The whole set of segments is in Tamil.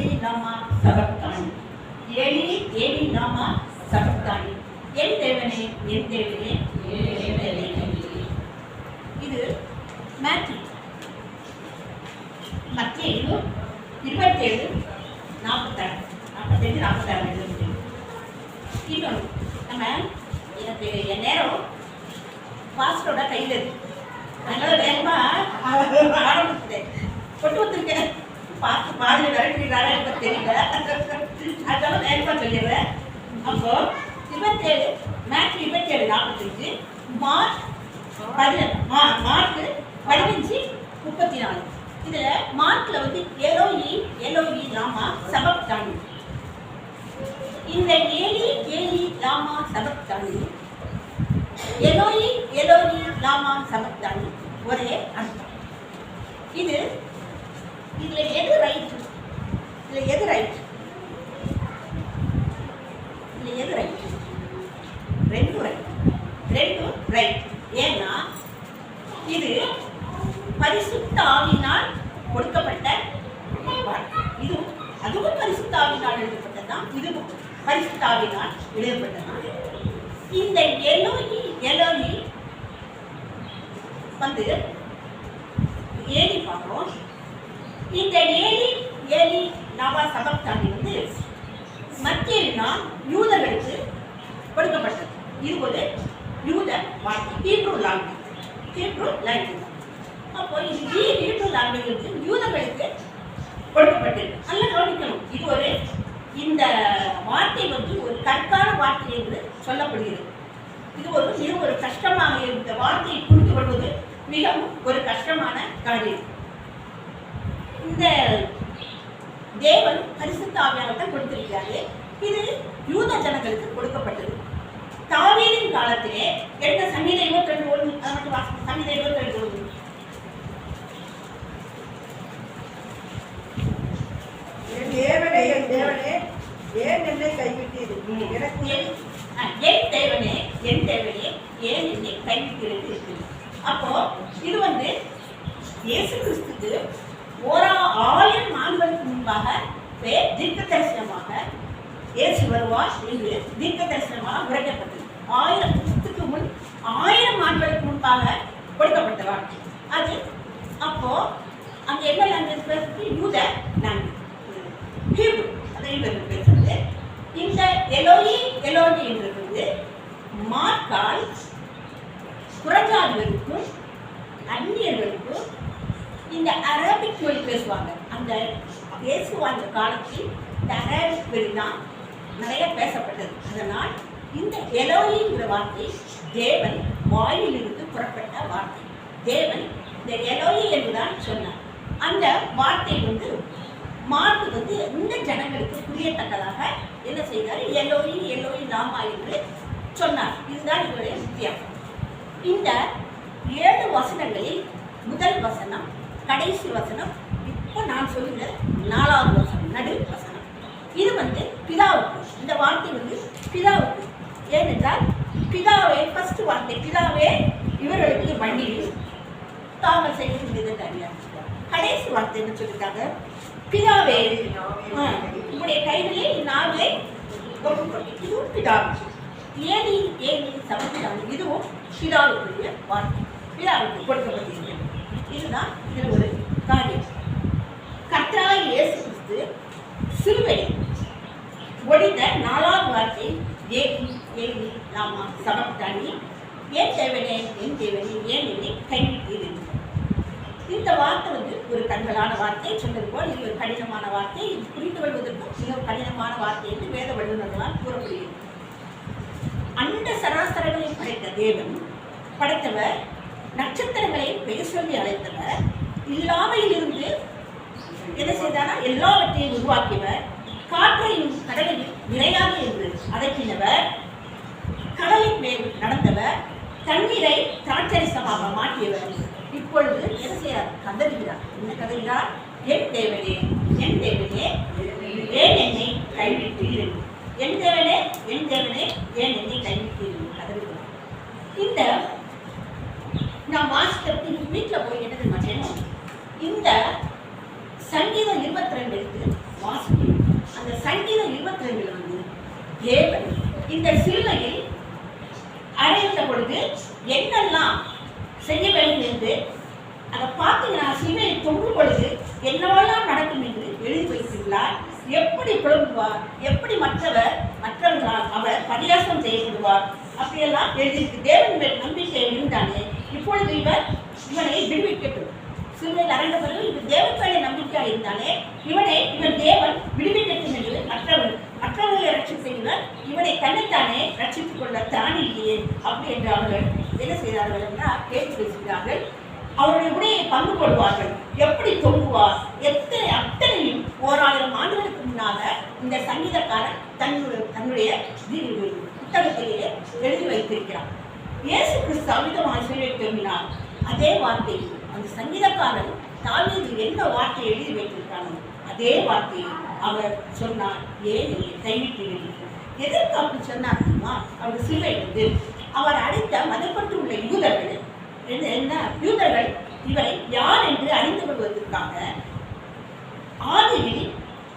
ஏலி லாமா சபக்தானி. ஏலி ஏலி லாமா சபக்தானி. என் தேவனே என் தேவனே இது மேத்யூ மத்தேயு 27:46 இன்னொன்று நம்ம எனக்கு என் நேரம் பாஸ்டரோட கையில் இருக்கு. அதனால வேகமாக ஆரம்பிச்சுட்டேன். கொண்டு வந்திருக்கேன். பார்த்து பாதி விரட்டினாரா எனக்கு தெரியல. அதனால வேகமாக சொல்லிடுறேன். அப்போ 27 மேத்யூ 27:45 மார்க் 15:34. இதில் மார்க்கில் வந்து எலோயி எலோயி லாமா சபக்தானி. இந்த ஏலி ஏலி லாமா சபக்தானி, எலோயி எலோயி லாமா சபக்தானி ஒரே அர்த்தம். இதுல எது ரைட்? இதுல எது ரைட்? ரெண்டும் ரைட். ஏன்னா இது பரிசுத்த ஆவியினால் கொடுக்கப்பட்ட இது, அதுவும் பரிசுத்த ஆவியினால் எழுதப்பட்டதுதான், இதுவும் பரிசுத்த ஆவியினால் எழுதப்பட்டதுதான். இந்த எலோயி எலோயி வந்து ஏலி பார்க்கிறோம். இந்த ஏலி ஏலி லாமா சபக்தானி வந்து மத்தேயுனால் யூதர்களுக்கு கொடுக்கப்பட்டது. இது ஒரு யூத வார்த்தை, ஹீப்ரூ லாங்குவேஜ். அப்போ இது ஹீப்ரூ லாங்குவேஜ் வந்து யூதர்களுக்கு கொடுக்கப்பட்டது. நல்லா கவனிக்கணும். இந்த வார்த்தை வந்து ஒரு கற்கான வார்த்தை என்று சொல்லப்படுகிறது. இது ஒரு கஷ்டமாக இந்த வார்த்தையை புரிந்து கொள்வது மிகவும் ஒரு கஷ்டமான காரியம். இந்த தேவன் பரிசுத்த ஆவியானவரை கொடுத்திருக்கிறாரு. இது யூத ஜனங்களுக்கு கொடுக்கப்பட்டது. தாவீதின் காலத்திலே என்ன சங்கீதம் 22:1 சங்கீதம் 22:1 என் தேவனே ஏன் என்னை கைவிட்டீர்? என் தேவனே ஏன் என்னை கைவிட்டீர்கள் இருக்குது. அப்போ இது வந்து இயேசு கிறிஸ்துக்கு 1000 ஆண்டுகளுக்கு முன்பாக தீர்க்க தரிசனமாக இயேசு வருவார் என்று தீர்க்க தரிசனமாக உரைக்கப்பட்டது. 1000 கிறிஸ்துக்கு முன் 1000 ஆண்டுகளுக்கு முன்பாக கொடுக்கப்பட்ட வார்த்தை அது. அப்போ அங்க என்ன லாங்குவேஜ் பேசுறது? யூத லாங்குவேஜ், ஹீப்ரூ, அதை யூதர்கள் பேசுறது. இந்த எலோயி எலோயி என்றது மார்க்கால் புறஜாதிகளுக்கும் அந்நியர்களுக்கும் இந்த அரபிக் மொழி பேசுவாங்க. அந்த இயேசு வாழ்ந்த காலத்தில் இந்த அரபிக் மொழி தான் நிறைய பேசப்பட்டது. அதனால் இந்த எலோயிங்கிற வார்த்தை தேவன் வாயிலிருந்து புறப்பட்ட வார்த்தை. தேவன் இந்த எலோயி என்றுதான் சொன்னார். அந்த வார்த்தை வந்து மார்க்கு வந்து இந்த ஜனங்களுக்கு புரியத்தக்கதாக என்ன செய்தார்? எலோயி எலோயி லாமா என்று சொன்னார். இதுதான் இவருடைய வித்தியாசம். இந்த 7 வசனங்களில் முதல் வசனம், கடைசி வசனம், இப்போ நான் சொல்லுகிற 4வது வசனம், நடு வசனம், இது வந்து பிதாவுக்கு. இந்த வார்த்தை வந்து பிதாவுக்கு. ஏனென்றால் பிதாவே ஃபர்ஸ்ட் வார்த்தை, பிதாவே இவர்களுக்கு வண்டியில் தாங்கள் செய்ய வேண்டியது அறியார். கடைசி வார்த்தை என்ன சொல்லிட்டாங்க? பிதாவே உங்களுடைய கைகளே நாவே ஒப்புக்கொண்டு. இதுவும் பிதாவு. ஏனி ஏனி சமத்தானி, இதுவும் பிதாவுக்குரிய வார்த்தை, பிதாவுக்கு கொடுக்கப்பட்டிருக்கிறது. இதுதான் இதில் ஒரு காரியம். கர்த்தராகிய இயேசு கிறிஸ்து சிலுவையில் ஒழிந்த 4வது வார்த்தை ஏனி ஏனி லாமா சபக்தானி. ஏன் தேவனே என் தேவனே ஏன் என்னை கைவிட்டீர்? இந்த வார்த்தை வந்து ஒரு கண்களான வார்த்தை. சொன்னது போல் இது ஒரு கடினமான வார்த்தை. இது புரிந்து கொள்வதற்கும் மிக கடினமான வார்த்தை என்று வேத வல்லுநர்களால் கூறப்படுகிறது. அந்த சராசரங்களை படைத்த தேவன், படைத்தவர், நட்சத்திரங்களை பெயர் சொல்லி அழைத்தவர், இல்லாமையில் இருந்து என்ன செய்தாரா எல்லாவற்றையும் உருவாக்கியவர், காற்றையும் கடலையும் நிலையாக என்று அதட்டினவர், கடலின் மேல் நடந்தவர், தண்ணீரை திராட்சரசமாக மாற்றியவர். இப்பொழுது என்ன செய்கிறார்? கதறுகிறார். என்ன கதறுகிறார்? என் தேவனே ஏன் என்னை கைவிட்டீர்கள்? என் தேவனே ஏன் என்னை கைவிட்டீர்கள் கதறுகிறார். இந்த நான் வாசிக்கிறதுக்கு வீட்டில் போய் என்ன செய்யணும்? இந்த சங்கீதம் 22 எடுத்து வாசி. தேவன் இந்த சிலுவையில் அடைந்த பொழுது என்னெல்லாம் செய்ய வேண்டும் என்று அதை பார்த்தீங்கன்னா சிலுவையை தொங்கும் பொழுது என்னவெல்லாம் நடக்கும் என்று எழுதி வைத்துள்ளார். எப்படி புலம்புவார், எப்படி மற்றவர்களால் அவர் பரியாசம் செய்யப்படுவார், அப்படியெல்லாம் எழுதியிருக்கு. தேவன் மேல் நம்பிக்கை இருந்தானே இப்பொழுது இவனை விடுவிக்கட்டும். சிலுவையில் அறைந்த பிறகு இவன் தேவன் மேலே நம்பிக்கையாக இருந்தானே இவன் தேவன் விடுவிக்கட்டும் என்று மற்றவர்களை ரட்சித்தவர் இவனை தன்னைத்தானே ரட்சித்துக் கொள்ள திராணியில்லையே அப்படி என்று அவர்கள் என்ன செய்தார்கள் என்றால் கேட்டு பேசுகிறார்கள். அவருடைய உடையை பங்கு கொள்வார்கள். எப்படி தொங்குவார், அத்தனையும் 1000 ஆண்டுகளுக்கு முன்னாக இந்த சங்கீதக்காரன் தன்னுடைய புத்தகத்திலேயே எழுதி வைத்திருக்கிறார். இயேசு கிறிஸ்து அமிதமாக சிலுவை தொங்கினார். அதே வார்த்தை அந்த சங்கீதக்காரன் தாவீது என்ன வார்த்தை எழுதி வைத்திருக்கானோ அதே வார்த்தையை அவர் சொன்னார். ஏன் என்னை கைவிட்டீர்கள்? எதற்கு அப்படி சொன்னார் தெரியுமா? அவர் சிலுவை வந்து அவர் அடைத்த மதப்பற்று உள்ள யூதர்கள் இவரை யார் என்று அறிந்து கொள்வதற்காக ஆதியில்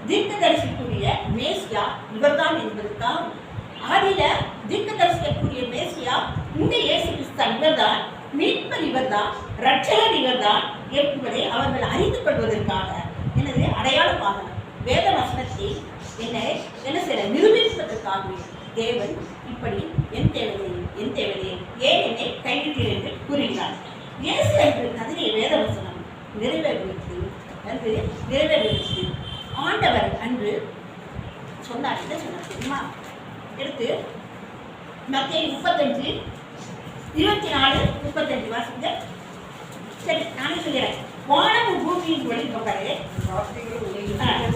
தீர்க்கதரிசிக்குரிய மேசியா இவர்தான் என்பதற்காக ஆதியில தீர்க்கதரிசிக்கக்கூடிய மேசியா இந்த இயேசு கிறிஸ்து இவர்தான், மீட்பர் இவர்தான், இரட்சகர் இவர்தான் என்பதை அவர்கள் அறிந்து கொள்வதற்காக எனது அடையாளமாக வேத வசனத்தை என்ன செய்ய நிரூபிப்பதற்காகவே தேவன் இப்படி என் தேவனே ஏன் என்னை கைவிட்டீர் என்று கூறுகிறார். இயேசு என்று கதிரை வேதவசனம் நிறைவேறுவதற்கு ஆண்டவர் அன்று சொன்னார். என்ன சொன்னார் தெரியுமா? எடுத்து மத்தேயு 35:24-35 வாசிங்க. சரி, நானே சொல்கிறேன். வானமும் பூமியும் ஒளிந்து போகாது.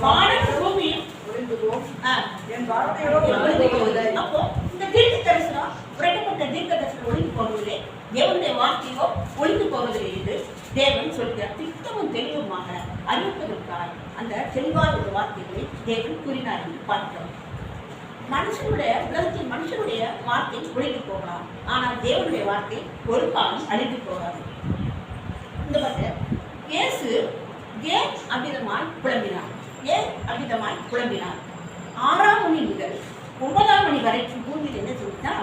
வானமும் பூமியும் அப்போ இந்த தீர்க்க தரிசனம் உரைக்கப்பட்ட தீர்க்க தரிசனம் ஒளிந்து போவதில்லை, தேவனுடைய வார்த்தையோ ஒளிந்து போவதில்லை என்று தேவன் சொல்கிறார். திட்டமும் தெளிவுமாக அறிவிப்பதற்காக அந்த தெளிவான ஒரு வார்த்தைகளை தேவன் கூறினார் என்று பார்க்கிறோம். உலகத்தில் மனுஷனுடைய வார்த்தை ஒளிந்து போகலாம், ஆனால் தேவனுடைய வார்த்தை ஒரு காலம் அழிந்து போகாது. இந்த பக்கம் இயேசு ஏன் அவ்விதமாய் புலம்பினார்? 6ஆம் மணி முதல் 9ஆம் மணி வரைக்கும் பூமியில் என்ன செய்தா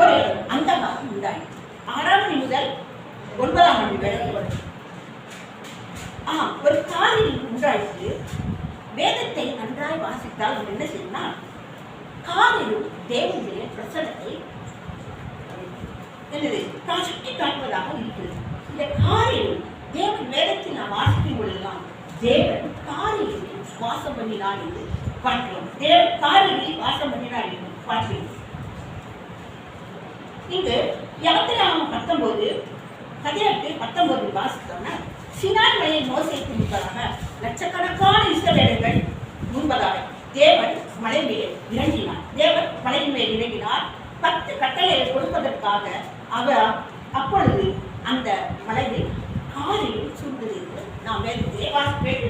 ஒரு அந்தகாரம் உண்டாய். 6ஆம் மணி முதல் 9ஆம் மணி வரைக்கும் ஒரு காரில் உண்டாயிற்று. வேதத்தை நன்றாய் வாசித்தால் என்ன செய்யணும்னா காரிலும் தேவனுடைய பிரசனத்தை சுட்டி காட்டுவதாக இருக்கிறது. இந்த காரிலும் தேவன் வேதத்தில் நாம் வாசிக்கும் பொழுதுதான் தேவன் காரில் வாசம் பண்ணினார் என்று பார்க்கிறோம். தேவன் காரில் வாசம் பண்ணினார் என்று பார்க்கிறோம். இங்கு 19 வாசித்தோம்னா சினாய் மலையை மோசே குறிப்பாக லட்சக்கணக்கான இஸ்ரவேலர்கள் முன்பதாக தேவன் மலை மேல் இறங்கினார். தேவன் மலையின் மேல் இறங்கினார். 10 கட்டளையை கொடுப்பதற்காக அவர் அப்பொழுது அந்த மலையில் காரில் சூழ்ந்தது என்று நாம் வேதத்திலே வாசிப்பேன்.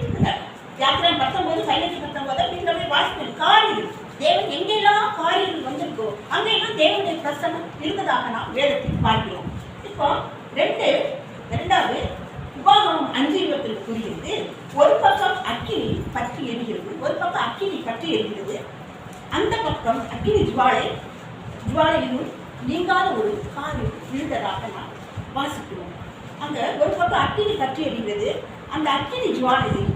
யாத்திரை 19:19 நீங்கள் வாசிப்பேன். காரில் தேவன் எங்கெல்லாம் காரில் வந்திருக்கோ அங்கெல்லாம் தேவனுடைய பிரசனம் இருந்ததாக நாம் வேதத்தில் பார்க்கிறோம். இப்போ இரண்டாவது உபாகமம் 5:20 கூறுகிறது, ஒரு பக்கம் அக்கினி பற்றி எரிகிறது, ஒரு பக்கம் அக்கினி பற்றி எரிகிறது, அந்த பக்கம் அக்கினி ஜுவாலையிலும் நீங்காத ஒரு காரில் விழுந்ததாக நாம் வாசிக்கிறோம். அங்க ஒரு பக்கம் அக்கினி பற்றி எரிகிறது, அந்த அக்கினி ஜுவாலையில்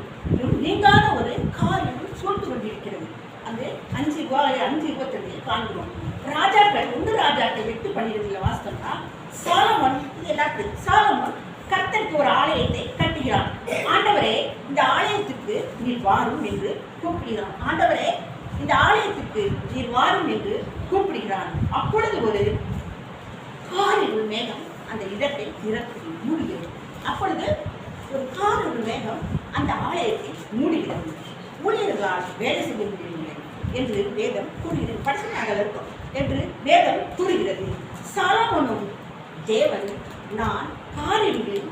நீங்காத ஒரு காரில் சூழ்ந்து கொண்டிருக்கிறது. அது 5:22 காண்கிறோம். ராஜாக்கள் 1 ராஜாக்கள் 8:12 வாசித்தோம்னா சாலமோன் கர்த்தருக்கு ஒரு ஆலயத்தை கட்டுகிறான். ஆண்டவரே, இந்த ஆலயத்துக்கு நீர் வாரும் என்று கூப்பிடுகிறான். ஆண்டவரே, இந்த ஆலயத்துக்கு நீர் வாரும் என்று கூப்பிடுகிறான். அப்பொழுது ஒரு காரிருள் மேகம் அந்த இடத்தை மூடுகிறது. அப்பொழுது ஒரு காரிருள் மேகம் அந்த ஆலயத்தை மூடுகிறது. ஊழியர்களால் வேலை செய்ய முடியவில்லை என்று வேதம் கூறுகிறது. படிச்சுனாக இருக்கும் என்று வேதம் கூறுகிறது. சாலமோனும் தேவன் நான் காரிருளில்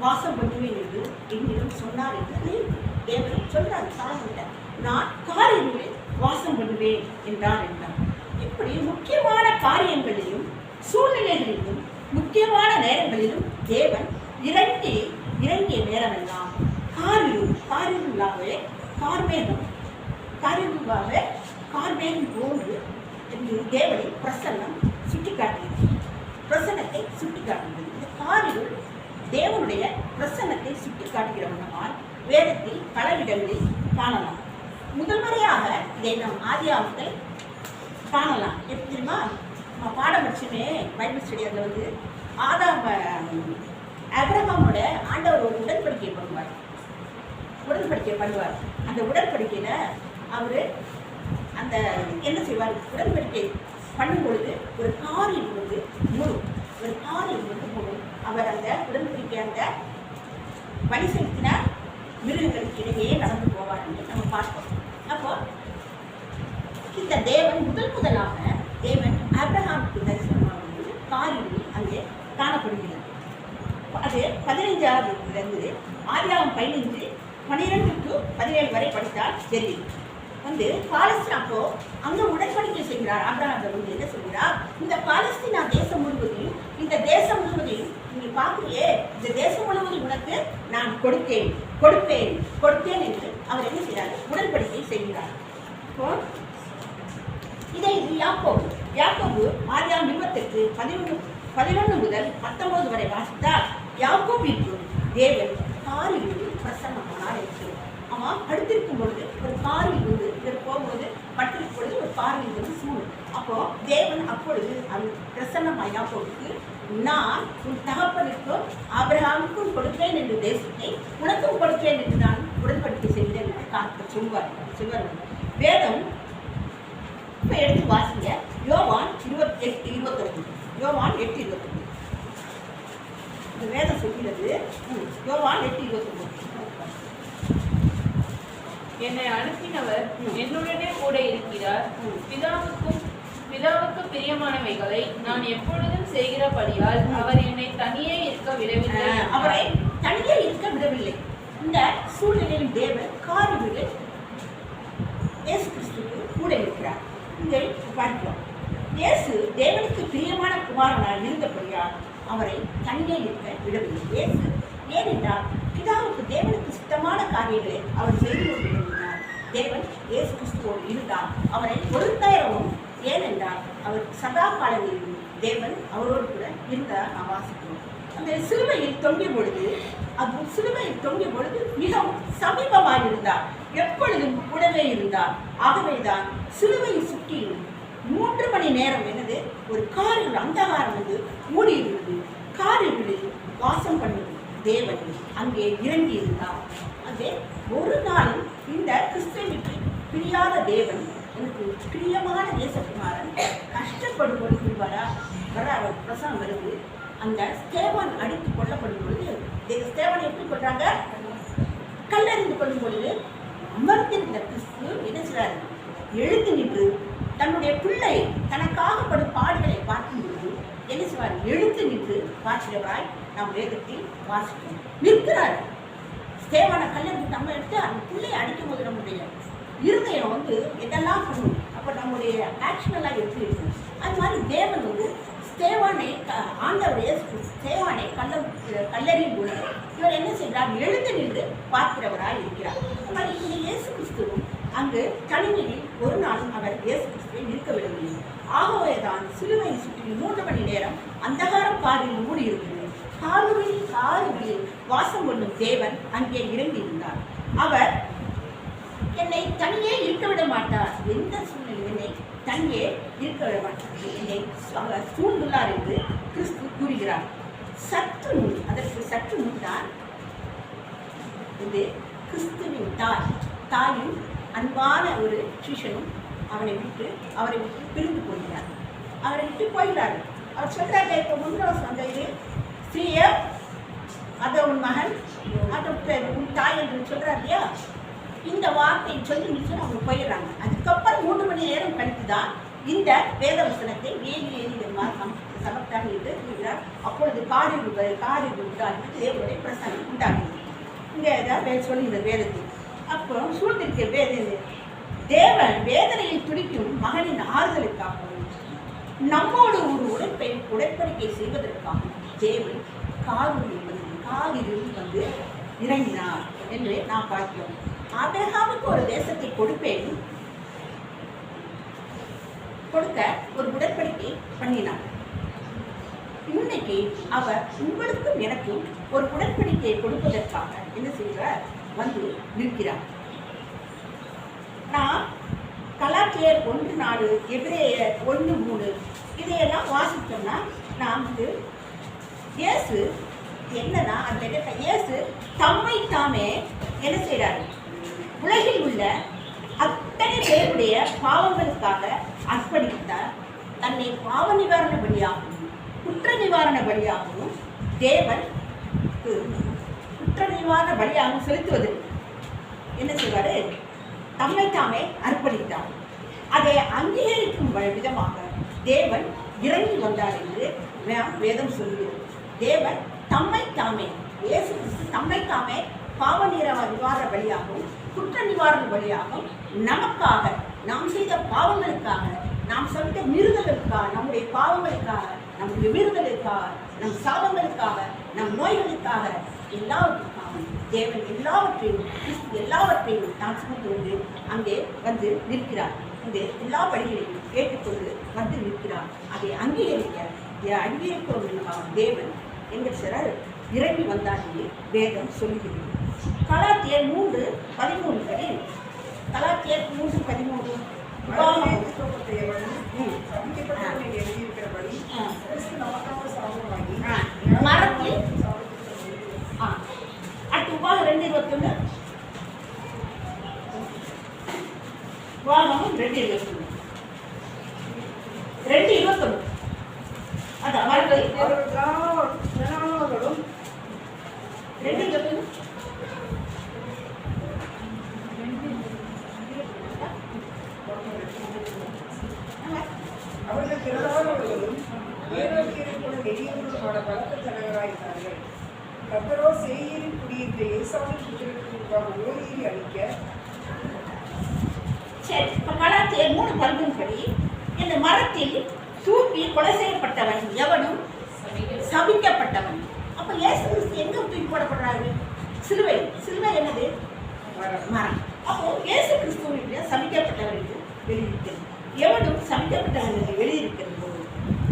வாசம் பண்ணுவேன் என்று என்னிடம் சொன்னார் என்று தேவன் சொல்றார். சாலமோன்கிட்ட நான் காரிருளில் வாசம் பண்ணுவேன் என்றார். இப்படி முக்கியமான காரியங்களிலும் சூழ்நிலைகளிலும் முக்கியமான நேரங்களிலும் தேவன் இறங்கிய நேரமெல்லாம் காரிருளாகவே கார்மேகம் போன்று என்று தேவனின் பிரசன்னம் சுட்டிக்காட்டுகிறது. பிரசன்னத்தை சுட்டிக்காட்டுகிறது. இந்த காரிருள் தேவனுடைய பிரசன்னத்தை சுட்டிக்காட்டுகிற வண்ணமால் வேதத்தில் பல இடங்களில் காணலாம். முதல் முறையாக இதை நாம் ஆதியாகமத்தில் காணலாம். எப்படி தெரியுமா? நம்ம பாடம் படிச்சுமே பைபிள் ஸ்டடி. அதில் வந்து ஆபிரகாமோட ஆண்டவர் ஒரு உடன்படிக்கை பண்ணுவார். அந்த உடன்படிக்கையில் அவர் அந்த என்ன செய்வார்? உடன்படிக்கை பண்ணும் பொழுது ஒரு காரியம் வந்து மூடும். அவர் அந்த உடன்படிக்கை அந்த வழி செலுத்தின மிருகங்களுக்கு இடையே நடந்து போவார் என்று நம்ம பார்ப்போம். அப்போ இந்த தேவன் முதலாக தேவன் ஆபிரகாமுக்கு தரிசனமாகும்போது காரியம் அங்கே காணப்படுகிறது. அது 15ஆவது ஆதியாகமம் 15:12 to 17 வரை படித்தால் தெரியும். வந்து பாலஸ்தீன் அப்போ அங்கே உடன்படிக்கை செய்கிறார். ஆபிரகாம் வந்து என்ன சொல்கிறார்? இந்த பாலஸ்தீனா தேசம் முழுவதையும் நீங்கள் பார்க்கலையே, இந்த தேசம் முழுவதும் உனக்கு நான் கொடுப்பேன் என்று அவர் என்ன செய்கிறார்? உடன்படிக்கை செய்கிறார். இப்போ இதை யாக்கோபு ஆதியாகமம் 28:11 முதல் 19 வரை வாசித்தால் யாக்கோபிற்கும் தேவன் காரில் பிரசன்னமானார் என்று. அவன் படுத்திருக்கும் பொழுது ஒரு காரில் வந்து இதற்கு போகும்போது படுத்திருக்கும் பொழுது ஒரு காரில் வந்து சூழ். அப்போ தேவன் அப்பொழுது அந்த பிரசன்னமாய் யாக்கோபுக்கு, நான் உன் தகப்பனுக்கும் ஆபிரகாமுக்கும் கொடுப்பேன் என்று தேசத்தை உனக்கும் கொடுப்பேன் என்று நான் உடன்படிக்கை செய்கிறேன் என்று காத்து சொல்வார். வேதம் இப்போ எடுத்து வாசிங்க. யோவான் 8:29. யோவான் 8:29. இந்த வேதம் சொல்கிறது. யோவான் 8:29. என்னை அனுப்பினவர் என்னுடனே கூட இருக்கிறார். பிதாவுக்கு பிரியமானவைகளை நான் எப்பொழுதும் செய்கிறபடியால் அவர் என்னை தனியே இருக்க விடவில்லை. அவரை தனியே இருக்க விடவில்லை. இந்த சூழ்நிலையில் தேவன் காரில் இயேசு கிறிஸ்துவுக்கு கூட இருக்கிறார். இதை பார்க்கிறோம். இயேசு தேவனுக்கு பிரியமான குமாரனாக இருந்தபடியால் அவரை தனியே இருக்க விடவில்லை. இயேசு ஏனென்றால் பிதாவுக்கு தேவனுக்கு சுத்தமான காரியங்களை அவர் செய்து கொண்டிருந்தார். தேவன் இயேசு கிறிஸ்துவோடு இருந்தார். அவரை பொறுத்தேறவும், ஏனென்றால் அவர் சதா காலங்களிலும் தேவன் அவரோடு கூட இருந்தார். நாம் வாசிக்கிறோம். அந்த சிலுவையில் தொங்கிய பொழுது மிகவும் சமீபமாக இருந்தார். எப்பொழுதும் கூடவே இருந்தார். ஆகவேதான் சிலுவையை சுற்றியும் 3 மணி நேரம் என்னது ஒரு காரில் அந்தகாரம் வந்து மூடியிருந்தது. காரில் வாசம் பண்ணுவது தேவன் அங்கே இறங்கி இருந்தார். அங்கே ஒரு நாளும் இந்த கிறிஸ்துவுக்கு பிரியாத தேவன், எனக்கு பிரியமான தேசகுமாரன் கஷ்டப்படும் பொழுது வர பிரசனம் வருது. அந்த ஸ்தேவான் அடித்து கொல்லப்படும் பொழுது ஸ்தேவானை எப்படி கொள்றாங்க? கல்லறிந்து கொள்ளும் பொழுது அமர்ந்திருந்த கிறிஸ்து என்ன செய்றாரு? எழுந்து நின்று தன்னுடைய பிள்ளை தனக்காகப்படும் பாடுகளை பார்க்கும் பொழுது என்ன செய்வார்? எழுந்து நின்று பார்க்கிறவராய் நாம் வேதத்தில் வாசிக்கிறோம். நிற்கிறார். ஸ்தேவானை கல்லறிந்து நம்ம எடுத்து அந்த பிள்ளையை அடிக்கும் போது நம்முடைய இருதயம் வந்து எதெல்லாம் பண்ணும்? அப்போ நம்முடைய ஆக்ஷனெல்லாம் எப்படி இருக்கும்? அது மாதிரி தேவன் வந்து ஸ்தேவானை ஆண்டவருடைய ஸ்தேவானை கல்லறியும் பொழுது இவர் என்ன செய்கிறார்? எழுந்து நின்று பார்க்கிறவராய் இருக்கிறார். அது மாதிரி இந்த இயேசு கிறிஸ்துவும் அங்கு தனிமையில் ஒரு நாளும் அவர் இயேசு கிறிஸ்துவை இருக்கவில்லை. ஆகவேதான் சிலுவையை சுற்றி 3 மணி நேரம் அந்தகாரம் காரில் மூடி இருக்கிறது. காரில் வாசம் கொள்ளும் தேவன் அங்கே இறங்கி இருந்தார். அவர் என்னை தனியே இருக்க விட மாட்டார். எந்த சூழ்நிலை என்னை தனியே இருக்க விட மாட்டார். என்னை சூழ்ந்துள்ளார் என்று கிறிஸ்து கூறுகிறார். அதற்கு சற்று முன்தான் இது கிறிஸ்துவின் தாயும் அன்பான ஒரு சிஷனும் அவரை விட்டு பிரிந்து போகிறார். அவரை விட்டு போகிறார். அவர் சொல்றாங்க, இப்போ முந்திரவசம் அந்த இது ஸ்ரீய அதை உன் மகன் அதை உன் தாய் என்று சொல்றார் இல்லையா? இந்த வார்த்தையை சொல்லி முடிச்சு அவங்க போயிடுறாங்க. அதுக்கப்புறம் 3 மணி நேரம் கழித்து தான் இந்த வேதவசனத்தை ஏறி சமத்தாக என்று கூறுகிறார். அப்பொழுது காரில் உண்டாகிறது தேவனுடைய பிரசனம் உண்டாகிறது. இங்கே ஏதாவது சொல்லுகிறது வேதத்தில். அப்புறம் சூழ்நிலை தேவன் வேதனையில் துடிக்கும் மகனின் ஆறுதலுக்காகவும் நம்மோடு ஒரு உடன்படிக்கை செய்வதற்காகவும் தேவன் காரில் வந்து இறங்கினார் என்று நாம் பார்க்கிறோம். ஆபிரகாமுக்கு ஒரு தேசத்தை கொடுப்பேன், கொடுக்க ஒரு உடன்படிக்கை பண்ணினார். இன்னைக்கு அவர் உங்களுக்கும் எனக்கும் ஒரு உடன்படிக்கையை கொடுப்பதற்காக என்ன செய்கிறார்? வந்து நிற்கிறார். நான் கலாத்தியர் 1:4, எபிரேயர் 1:3 இதையெல்லாம் வாசித்தோம்னா நான் வந்து இயேசு என்னன்னா அந்த இயேசு தம்மை தாமே என்ன செய்கிறாரு? உலகில் உள்ள அத்தனை பேருடைய பாவங்களுக்காக அர்ப்பணித்தார். தன்னை பாவ நிவாரண பலியாகவும் குற்ற நிவாரண பலியாகவும் தேவன் குற்ற நிவாரண பலியாகவும் செலுத்துவதற்கு என்ன செய்வாரு? தம்மை தாமே அர்ப்பணித்தார். அதை அங்கீகரிக்கும் விதமாக தேவன் இறங்கி வந்தார் என்று வேதம் சொல்கிறது. தேவன் தம்மை தாமே, இயேசு கிறிஸ்து தம்மை தாமே பாவ நிவாரண பலியாகவும் குற்ற நிவாரண பலியாகவும் நமக்காக, நாம் செய்த பாவங்களுக்காக, நாம் செய்த மீறுதலுக்காக, நம்முடைய பாவங்களுக்காக, நம்முடைய மீறுதலுக்காக, நம் சாபங்களுக்காக, நம் நோய்களுக்காக, எல்லாவற்றுக்காக தேவன் எல்லாவற்றையும் தான் சுமந்து கொண்டு அங்கே வந்து நிற்கிறார். இந்த எல்லா வழிகளையும் கேட்டுக்கொண்டு வந்து நிற்கிறார். அதை அங்கீகரிக்கிறவர்களுக்காக தேவன் எங்கள் சிலர் இறங்கி வந்தார் என்று வேதம் சொல்லுகிறது. கலாத்தியர் 3:13 படி, கலாத்தியர் 3:13 மரத்தில் அடுத்து உபாகம் 2:21 உபாகம் 2:21 அதான் மரத்தில் 2:21 அவர்கள் திரளானவர்களும் நெறியவர்களுமான பலத்த தலைவராயிருந்தார்கள். கர்த்தரோ சேயீரில் குடியிருந்த ஏசாவின் புத்திரருக்கு முன்பாக ஓரியை அழிக்க. சரி, கலாத்தியர் 3:13 படி, இந்த மரத்தில் தூக்கி கொலை செய்யப்பட்டவன் எவனும் சபிக்கப்பட்டவன். அப்ப இயேசு கிறிஸ்து எங்க தூக்கி போடப்படுறாரு? சிலுவை. சிலுவை என்னது? மரம். அப்போ இயேசு கிறிஸ்துவிற்கு சபிக்கப்பட்டவனுக்கு வெளியிருக்கிறது. எவனும் சபிக்கப்பட்டவனுக்கு வெளியிருக்கிறது போது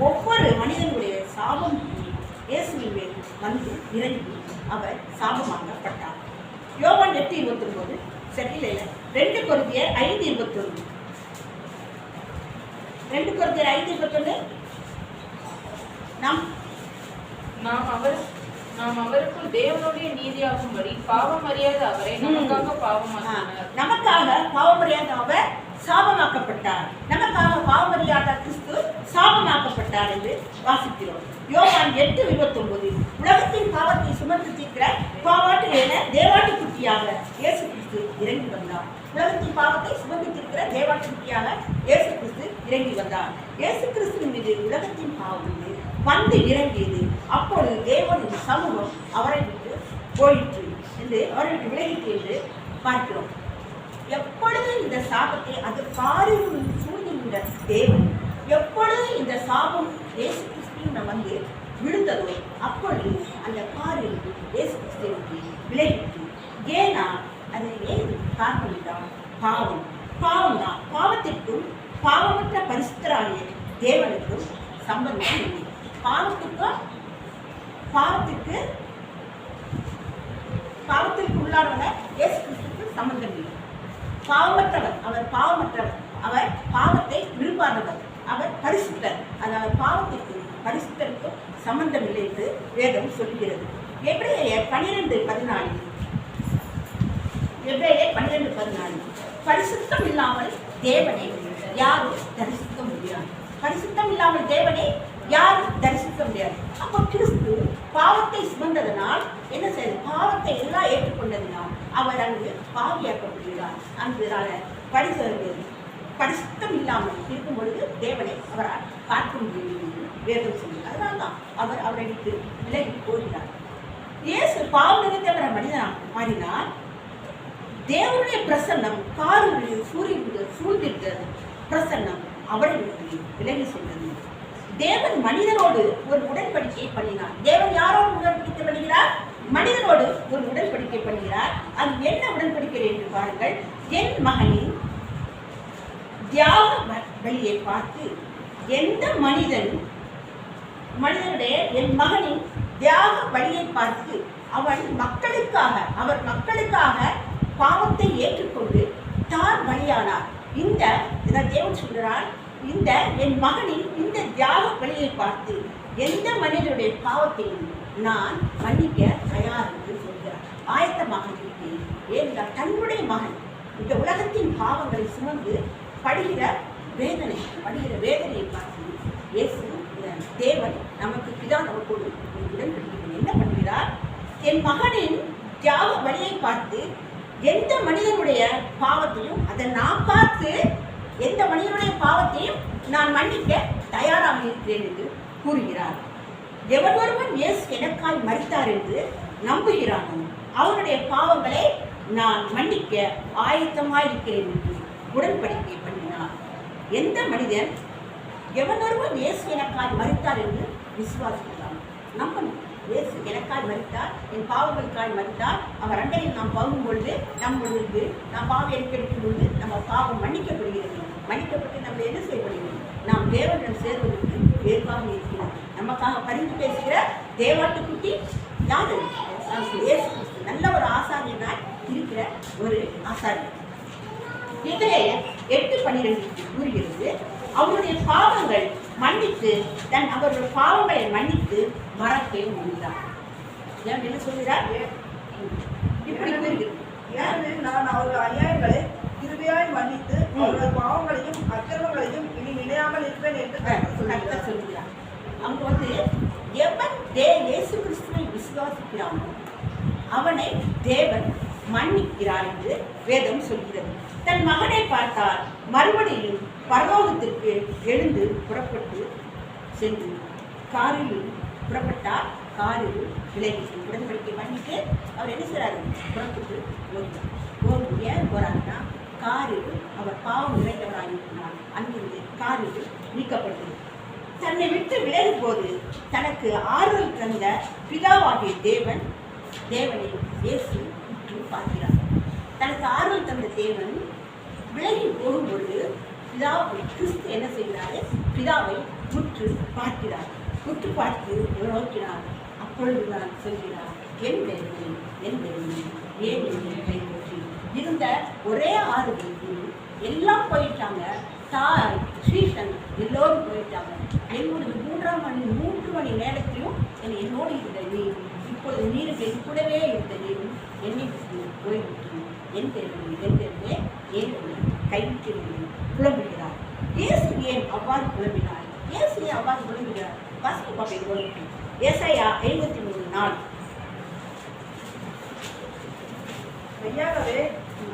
ஒவ்வொரு மனிதனுடைய சாபம் இயேசுவின் மேல் வந்து இறங்கி அவர் சாபமாக்கப்பட்டார். யோவான் 8:29 சரியில்லை. 2 கொரிந்தியர் 5:21 2 கொரிந்தியர் 5:21 நாம் அவருக்குள் தேவனுடைய நீதியாகும்படி பாவம் அறியாத அவரை நமக்காக பாவமாக்கினார். நமக்காக பாவமறியாத அவர் சாபமாக்கப்பட்டார். நமக்காக பாவமறியாத கிறிஸ்து சாபமாக்கப்பட்டார் என்று வாசிக்கிறோம். யோவான் 8:29 உலகத்தின் பாவத்தை சுமந்து தீர்க்கிற பாவாட்டுகிற தேவாட்டு குட்டியாக இயேசு கிறிஸ்து இறங்கி வந்தார். உலகத்தின் பாவத்தை சுமந்து தீர்க்கிற தேவாட்டு குட்டியாக இயேசு கிறிஸ்து இறங்கி வந்தார். இயேசு கிறிஸ்துவின் மீது உலகத்தின் பாவம் வந்து இறங்கியது. அப்பொழுது தேவனின் சமூகம் அவரை விட்டு போயிற்று என்று, அவரை விட்டு விலகிற்று என்று பார்க்கிறோம். எப்பொழுது இந்த சாபத்தை அது பாரில் சூழ்நின்ற தேவன் எப்பொழுது இந்த சாபம் இயேசு கிறிஸ்துவின் வந்து விழுந்ததோ அப்பொழுது அந்த பாரில் இயேசு கிறிஸ்துவுக்கு விலகிற்று. ஏன்னா அது ஏன் காரணம் என்றால் பாவம். பாவம் தான். பாவத்திற்கும் பாவமற்ற பரிசுத்தராகிய தேவனுக்கும் சம்பந்தம் இல்லை. பாவத்திற்கு உள்ளானவங்க இயேசு கிறிஸ்துவுக்கு சம்பந்தம் இல்லை. பாவமற்றவர், அவர் பாவமற்றவர், அவர் பாவத்தை விரும்பாதவர், அவர் பரிசுத்தர். அதனால் பாவத்திற்கும் பரிசுத்தருக்கும் சம்பந்தம் இல்லை என்று வேதம் சொல்கிறது. எபிரேயர் 12:14 பரிசுத்தம் இல்லாமல் தேவனை யாரும் தரிசிக்க முடியாது. பரிசுத்தம் இல்லாமல் தேவனை யாரும் தரிசிக்க முடியாது. அப்போ கிறிஸ்து பாவத்தை சுமந்ததனால் என்ன செய்ய, பாவத்தை எல்லாம் ஏற்றுக்கொண்டதினால் அவர் அங்கு பாவியாக்கப்படுகிறார். அதனால பரிசுத்தம் இல்லாமல் இருக்கும் பொழுது தேவனை அவரால் பார்க்க முடியும் என்று வேதம் சொல்லுங்கள். அதனால்தான் அவர் அவரை விட்டு விலகி போகிறார். இயேசு பாவம் நிறைந்தவர மனிதனாக மாறினார். தேவனுடைய பிரசன்னம் காரில் சூழ்ந்திருக்கிறது. பிரசன்னம் அவரை விட்டு விலகி சென்றது. தேவன் மனிதனோடு ஒரு உடன்படிக்கை பண்ணினார். தேவன் யாரோடு உடன்படிக்கை பண்ணுகிறார்? மனிதனோடு ஒரு உடன்படிக்கை பண்ணுகிறார். அது என்ன உடன்படிக்கை என்று பாருங்கள். என் மகனின் தியாக பலியை பார்த்து எந்த மனிதனுடைய என் மகனின் தியாக பலியை பார்த்து அவர் மக்களுக்காக பாவத்தை ஏற்றுக்கொண்டு தான் பலியானார். இந்த தேவன் சொல்கிறார், இந்த என் மகனின் இந்த தியாக பலியை பார்த்து எந்த மனிதனுடைய பாவத்தையும் நான் மன்னிக்க தயார் என்று சொல்கிறார். ஆயத்தமாக இருக்கிறேன். ஏனென்றால் தன்னுடைய மகன் இந்த உலகத்தின் பாவங்களை சுமந்து படுகிற வேதனையை பார்த்து இயேசு தேவன் நமக்கு பிதா நமக்கோடு உடன்படிக்கையில் என்ன பண்ணுகிறார்? என் மகனின் தியாக பலியை பார்த்து எந்த மனிதனுடைய பாவத்தையும் அதை நான் பார்த்து எந்த மனிதனுடைய பாவத்தையும் நான் மன்னிக்க தயாராக இருக்கிறேன் என்று கூறுகிறார். எவன் ஒருவன் இயேசு எனக்காய் மரித்தார் என்று நம்புகிறானோ அவனுடைய பாவங்களை நான் மன்னிக்க ஆயத்தமாயிருக்கிறேன் என்று உடன்படிக்கை பண்ணினார். எந்த மனிதன் எவன் ஒருவன் இயேசு எனக்காய் மரித்தார் என்று விசுவாசிக்கிறான், நம்பணும். இயேசு எனக்காய் மரித்தார், என் பாவங்களுக்காய் மரித்தார். அவர் அண்டையில் நாம் பகும் பொழுது நம்மளுக்கு நாம் பாவம் எடுக்கும் பொழுது நம்ம பாவம் மன்னிக்கப்படுகிறது. மன்னிக்கப்பட்டு நம்ம என்ன செய்யப்படுகிறது? நாம் தேவனிடம் சேர்வதற்கு ஏற்பாக இருக்கிறோம். நமக்காக பரிந்து பேசுகிற தேவாட்டுக்குட்டி யாரு? இயேசு கிறிஸ்து. நல்ல ஒரு ஆசாரியனாய் இருக்கிற ஒரு ஆசாரியர். எபிரேயர் 8:12 கூறுகிறது, அவருடைய பாவங்கள் மன்னித்து அவருடைய பாவங்களை மன்னித்து மறக்கவே முடிந்தார். என்ன சொல்கிறார்? இப்படி கூறுகிறது, நான் அவர்கள் அநியாயங்களை கிருபையாய் மன்னித்து அவர்கள் பாவங்களையும் அக்கிரமங்களையும் இனி நினையாமல் இருப்பேன் என்று சொல்கிறார். அவங்க எவன் இயேசு கிறிஸ்துவை விசுவாசிக்கிறானோ அவனை தேவன் மன்னிக்கிறார் என்று வேதம் சொல்கிறது. தன் மகனை பார்த்தார், மறுபடியும் பரலோகத்திற்கு எழுந்து புறப்பட்டு சென்று காரில் புறப்பட்டார். காரில் விலகி உடன்படிக்கை பண்ணிட்டு அவர் என்ன செய்றாரு? புறப்பட்டு போகிறார். ஏன் போறாருன்னா, காரில் அவர் பாவம் நிறைந்தவராக இருக்கிறார். அங்கிருந்து காரில் நீக்கப்பட்டது. தன்னை விட்டு விலகும் போது தனக்கு ஆறுதல் தந்த பிதாவாகிய தேவனை இயேசு பார்க்கிறார். தனக்கு ஆறுதல் தந்த தேவன் விலகி போகும்பொழுது கிறிஸ்து என்ன செய்கிறாரு? பிதாவை முற்று பார்க்கிறார். முற்று பார்த்து நோக்கினார். அப்பொழுது நான் சொல்கிறார், என் தேவனே ஏன் என்னை கைப்பற்றி இருந்த ஒரே ஆறுதல் எல்லாம் போயிட்டாங்க. தாய் ஸ்ரீசன் எல்லோரும் போயிட்டாங்க. என்னுடைய 3 மணி நேரத்திலும் என்னோடு இருந்த நீர் இப்பொழுது நீருக்கு என் கூடவே இருந்த நீரும் என்னை போய்விட்டு என் தேவனே ஏன் கைவிட்டு புலம்புகிறார். இயேசு ஏன் அவ்வாறு புலம்பினார்? இயேசு ஏன் அவ்வாறு புலம்புகிறார்? வாசிப்பு பாப்பை ஏசாயா 53:4. மெய்யாகவே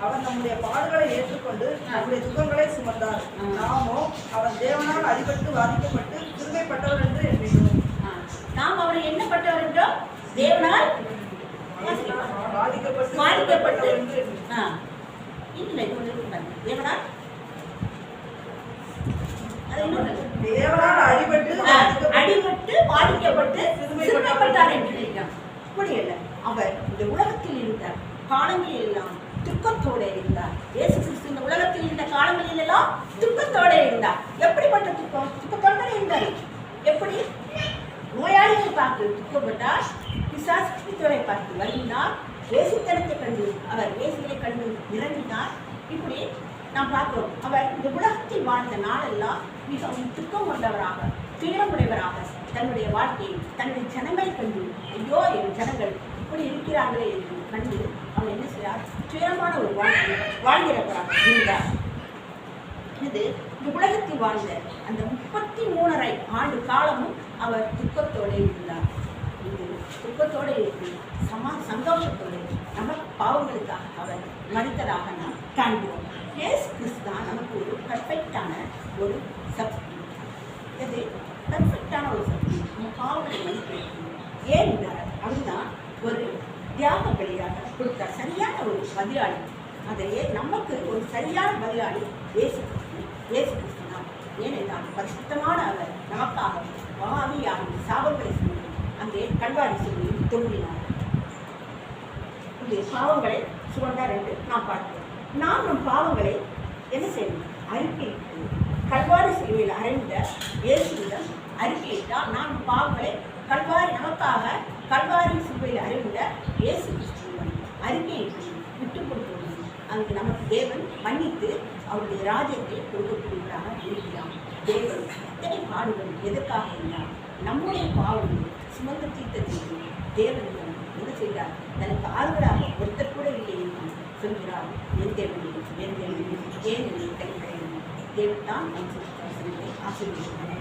அவர் நம்முடைய பாடுகளை ஏற்றுக்கொண்டு நம்முடைய சுகங்களை சுமந்தார். நாமோ அவர் தேவனால் அடிபட்டு வாதிக்கப்பட்டு கிருபைப்பட்டவர் என்று எண்ணினோம். நாம் அவரை என்னப்பட்டவர் என்றோ தேவனால் வாதிக்கப்பட்டு இல்லை தேவனால் தேவனால் அடிபட்டு பாதிக்கப்பட்டு சிறுமைப்பட்டார் என்று நினைக்கிறார். இப்படி அல்ல, அவர் இந்த உலகத்தில் இருந்த காலங்களில் எல்லாம் துக்கத்தோடு இருந்தார். இயேசு கிறிஸ்து இந்த உலகத்தில் இருந்த காலங்களில் எல்லாம் துக்கத்தோடு இருந்தார். எப்படிப்பட்ட துக்கம்? துக்கத்தோடு இருந்தார். எப்படி? நோயாளிகளை பார்த்து துக்கப்பட்டார், பிசாசுகளை பார்த்து வருந்தினார், வேசித்தனத்தை கண்டு அவர் வேசிகளை கண்டு இறங்கினார். இப்படி நாம் பார்க்கிறோம். அவர் இந்த உலகத்தில் வாழ்ந்த நாளெல்லாம் மிகவும் துக்கம் கொண்டவராக, துயரமுடையவராக தன்னுடைய வாழ்க்கையை தன்னுடைய ஜனங்களை கண்டு, ஐயோ என் ஜனங்கள் இப்படி இருக்கிறார்களே என்று கண்டு அவர் என்ன செய்கிறார்? துயரமான ஒரு வாழ்க்கை வாழ்கிறவராக இருந்தார். இது இந்த உலகத்தில் வாழ்ந்த அந்த 33.5 ஆண்டு காலமும் அவர் துக்கத்தோடு இருந்தார். இது துக்கத்தோடு இருந்து சந்தோஷத்தோடு நம்ம பாவங்களுக்காக அவர் மரித்ததாக நாம் காண்கிறோம். இயேசு கிறிஸ்து தான் நமக்கு ஒரு பர்ஃபெக்டான ஒரு சப்ஸ்டிட்யூட். இது பர்ஃபெக்டான ஒரு சப்ஸ்டிட்யூட். நம்ம பாவங்களை மதிப்பிடுவோம். ஏனென்றால் அதுதான் ஒரு தியாக பலியாக கொடுத்தார். சரியான ஒரு பதிலாளி. அதையே நமக்கு ஒரு சரியான பதிலாளி இயேசு கிறிஸ்து தான். ஏனென்றால் பரிசுத்தமான அவர் நமக்காக ஆவியாகி சாபங்களை சொல்லி அங்கே கல்வாரி சொல்லி தோன்றினார். இந்த பாவங்களை சுமந்தார் என்று நாம் பார்க்கிறோம். நாம் நம் பாவங்களை என்ன செய்யணும்? அறிக்கை சிலுவையில் அறைந்த இயேசுவிடம் அறிக்கையிட்டால் நாம் பாவங்களை கல்வாரி நமக்காக கல்வாரி சிலுவையில் அறைந்த இயேசு கிறிஸ்துவிடம் அறிக்கையிட்டு விட்டுக் கொடுத்துள்ளோம். அங்கு நமக்கு தேவன் மன்னித்து அவருடைய ராஜ்யத்தை கொடுக்கக்கூடியவராக இருக்கிறார். தேவன் எத்தனை பாடுகள் எதற்காக என்றால் நம்முடைய பாவங்கள் சுமந்து தீர்த்ததற்கு தேவன் என்ன செய்கிறார்? தனக்கு ஆறுதலாக ஒருத்தர் கூட இல்லை என்று சொல்கிறார். என் தேவனே என் தேவனே ஏன் என்னை கைவிடுகிறீர்கள்? தேவன் தான் ஆசீர்வதிக்கிறார்.